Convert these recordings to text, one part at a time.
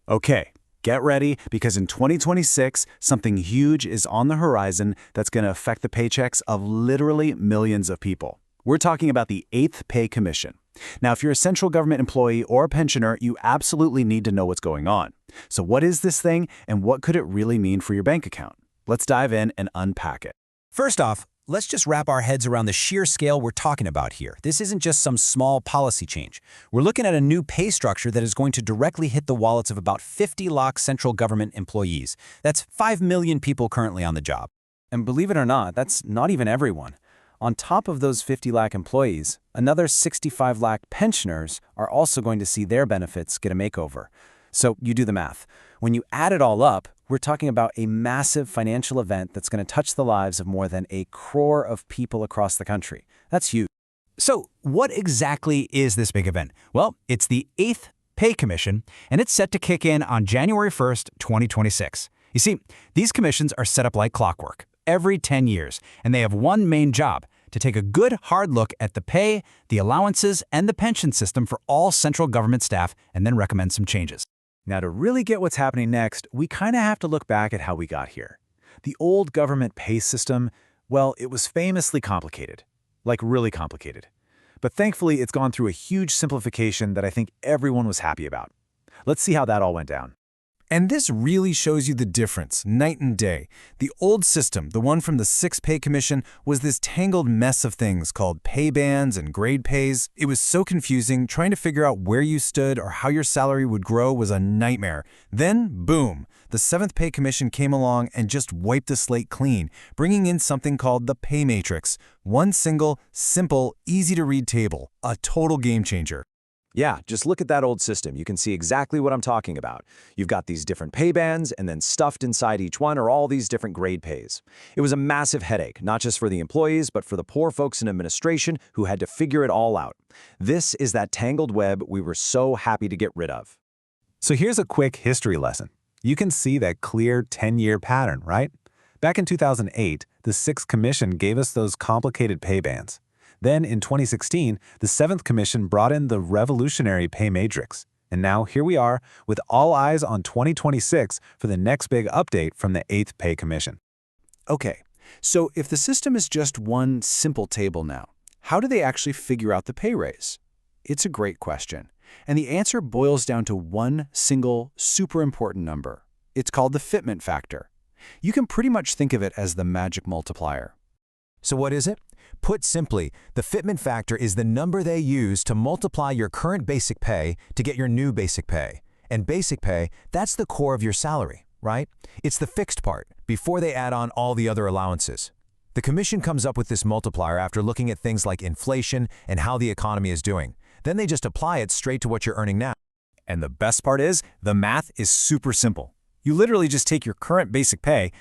Okay, get ready because in 2026, something huge is on the horizon that's going to affect the paychecks of literally millions of people. We're talking about the 8th Pay Commission. Now, if you're a central government employee or a pensioner, you absolutely need to know what's going on. So what is this thing and what could it really mean for your bank account? Let's dive in and unpack it. First off, let's just wrap our heads around the sheer scale we're talking about here. This isn't just some small policy change. We're looking at a new pay structure that is going to directly hit the wallets of about 50 lakh central government employees. That's 5 million people currently on the job. And believe it or not, that's not even everyone. On top of those 50 lakh employees, another 65 lakh pensioners are also going to see their benefits get a makeover. So you do the math. When you add it all up, we're talking about a massive financial event that's going to touch the lives of more than 1 crore of people across the country. That's huge. So what exactly is this big event? Well, it's the 8th Pay Commission, and it's set to kick in on January 1st, 2026. You see, these commissions are set up like clockwork, every 10 years, and they have one main job: to take a good, hard look at the pay, the allowances, and the pension system for all central government staff, and then recommend some changes. Now, to really get what's happening next, we kind of have to look back at how we got here. The old government pay system, well, it was famously complicated. Like really complicated. But thankfully, it's gone through a huge simplification that I think everyone was happy about. Let's see how that all went down. And this really shows you the difference, night and day. The old system, the one from the 6th Pay Commission, was this tangled mess of things called pay bands and grade pays. It was so confusing. Trying to figure out where you stood or how your salary would grow was a nightmare. Then, boom, the 7th Pay Commission came along and just wiped the slate clean, bringing in something called the pay matrix. One single, simple, easy-to-read table. A total game changer. Yeah, just look at that old system. You can see exactly what I'm talking about. You've got these different pay bands, and then stuffed inside each one are all these different grade pays. It was a massive headache, not just for the employees, but for the poor folks in administration who had to figure it all out. This is that tangled web we were so happy to get rid of. So here's a quick history lesson. You can see that clear 10-year pattern, right? Back in 2008, the 6th Commission gave us those complicated pay bands. Then, in 2016, the 7th Commission brought in the revolutionary pay matrix. And now here we are, with all eyes on 2026 for the next big update from the 8th Pay Commission. Okay, so if the system is just one simple table now, how do they actually figure out the pay raise? It's a great question. And the answer boils down to one single, super important number. It's called the fitment factor. You can pretty much think of it as the magic multiplier. So what is it? Put simply, the fitment factor is the number they use to multiply your current basic pay to get your new basic pay. And basic pay, that's the core of your salary, right? It's the fixed part, before they add on all the other allowances. The Commission comes up with this multiplier after looking at things like inflation and how the economy is doing. Then they just apply it straight to what you're earning now. And the best part is, the math is super simple. You literally just take your current basic pay,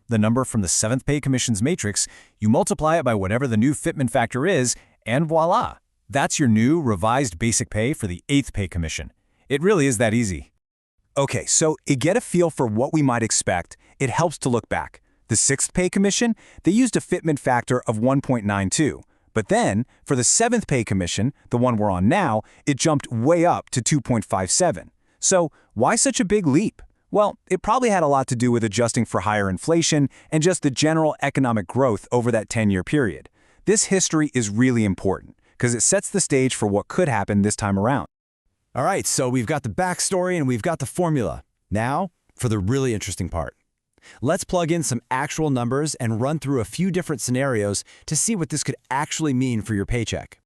the number from the 7th Pay Commission's matrix, you multiply it by whatever the new fitment factor is, and voila! That's your new, revised basic pay for the 8th Pay Commission. It really is that easy. Okay, so to get a feel for what we might expect, it helps to look back. The 6th Pay Commission, they used a fitment factor of 1.92. But then, for the 7th Pay Commission, the one we're on now, it jumped way up to 2.57. So why such a big leap? Well, it probably had a lot to do with adjusting for higher inflation and just the general economic growth over that 10-year period. This history is really important because it sets the stage for what could happen this time around. All right, so we've got the backstory and we've got the formula. Now, for the really interesting part. Let's plug in some actual numbers and run through a few different scenarios to see what this could actually mean for your paycheck.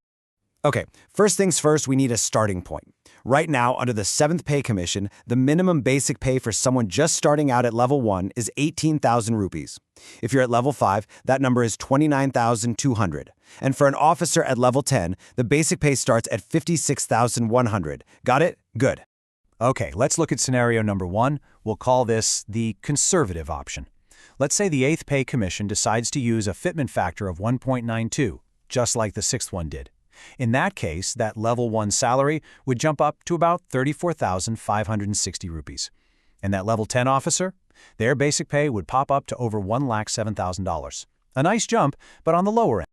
Okay, first things first, we need a starting point. Right now, under the 7th Pay Commission, the minimum basic pay for someone just starting out at level 1 is 18,000 rupees. If you're at level 5, that number is 29,200. And for an officer at level 10, the basic pay starts at 56,100. Got it? Good. Okay, let's look at scenario number 1. We'll call this the conservative option. Let's say the 8th Pay Commission decides to use a fitment factor of 1.92, just like the 6th one did. In that case, that level 1 salary would jump up to about 34,560 rupees. And that level 10 officer, their basic pay would pop up to over $107,000. A nice jump, but on the lower end.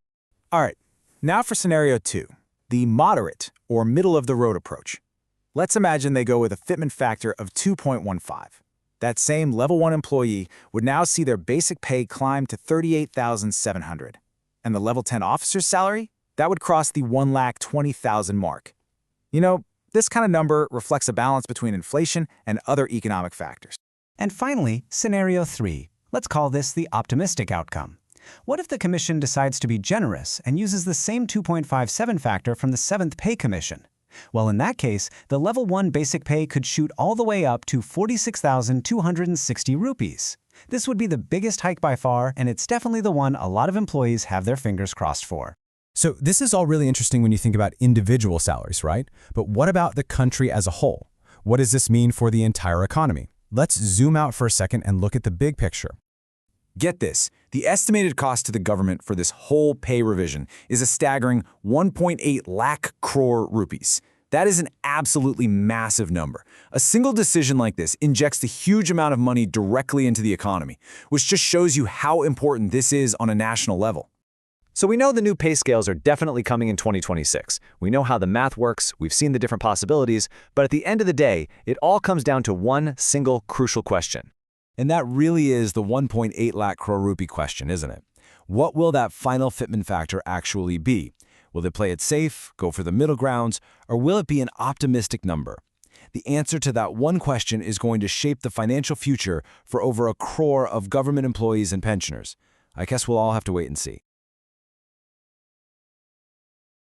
All right, now for scenario 2, the moderate or middle-of-the-road approach. Let's imagine they go with a fitment factor of 2.15. That same level 1 employee would now see their basic pay climb to $38,700. And the level 10 officer's salary? That would cross the $1,20,000 mark. You know, this kind of number reflects a balance between inflation and other economic factors. And finally, scenario 3. Let's call this the optimistic outcome. What if the Commission decides to be generous and uses the same 2.57 factor from the 7th Pay Commission? Well, in that case, the level 1 basic pay could shoot all the way up to 46,260 rupees. This would be the biggest hike by far, and it's definitely the one a lot of employees have their fingers crossed for. So this is all really interesting when you think about individual salaries, right? But what about the country as a whole? What does this mean for the entire economy? Let's zoom out for a second and look at the big picture. Get this, the estimated cost to the government for this whole pay revision is a staggering 1.8 lakh crore rupees. That is an absolutely massive number. A single decision like this injects a huge amount of money directly into the economy, which just shows you how important this is on a national level. So we know the new pay scales are definitely coming in 2026. We know how the math works, we've seen the different possibilities, but at the end of the day, it all comes down to one single crucial question. And that really is the 1.8 lakh crore rupee question, isn't it? What will that final fitment factor actually be? Will they play it safe, go for the middle grounds, or will it be an optimistic number? The answer to that one question is going to shape the financial future for over 1 crore of government employees and pensioners. I guess we'll all have to wait and see.